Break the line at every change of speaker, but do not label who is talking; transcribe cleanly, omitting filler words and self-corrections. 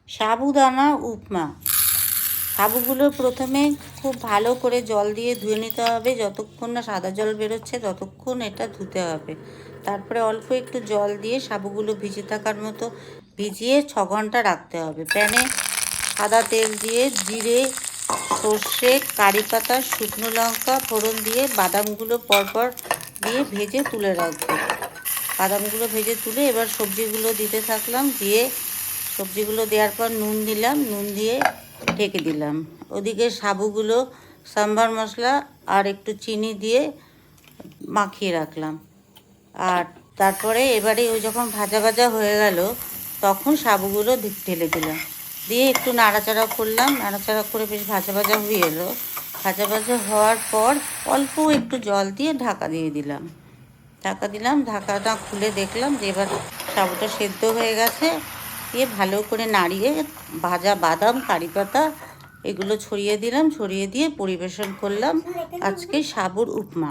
সাবুদানা উপমা। সাবুগুলো প্রথমে খুব ভালো করে জল দিয়ে ধুয়ে নিতে হবে, যতক্ষণ না সাদা জল বেরোচ্ছে ততক্ষণ এটা ধুতে হবে। তারপরে অল্প একটু জল দিয়ে সাবুগুলো ভিজে থাকার মতো ভিজিয়ে 6 ঘন্টা রাখতে হবে। প্যানে সাদা তেল দিয়ে জিরে, সর্ষে, কারি পাতা, শুকনো লঙ্কা ফোড়ন দিয়ে বাদামগুলো পরপর দিয়ে ভেজে তুলে রাখবে। বাদামগুলো ভেজে তুলে এবার সবজিগুলো দিতে থাকলাম, দিয়ে সবজিগুলো দেওয়ার পর নুন দিলাম, নুন দিয়ে ঢেকে দিলাম। ওদিকে সাবুগুলো সাম্বার মশলা আর একটু চিনি দিয়ে মাখিয়ে রাখলাম। আর তারপরে এবারে ওই যখন ভাজা ভাজা হয়ে গেল তখন সাবুগুলো ঢেলে দিলাম, দিয়ে একটু নাড়াচাড়া করলাম। নাড়াচাড়া করে বেশ ভাজা ভাজা হয়ে এলো। ভাজা ভাজা হওয়ার পর অল্প একটু জল দিয়ে ঢাকা দিয়ে দিলাম। ঢাকাটা খুলে দেখলাম যে এবার সাবুটা সেদ্ধ হয়ে গেছে। দিয়ে ভালো করে নাড়িয়ে ভাজা বাদাম, কারি পাতা এগুলো ছড়িয়ে দিলাম, ছড়িয়ে দিয়ে পরিবেশন করলাম আজকে সাবুর উপমা।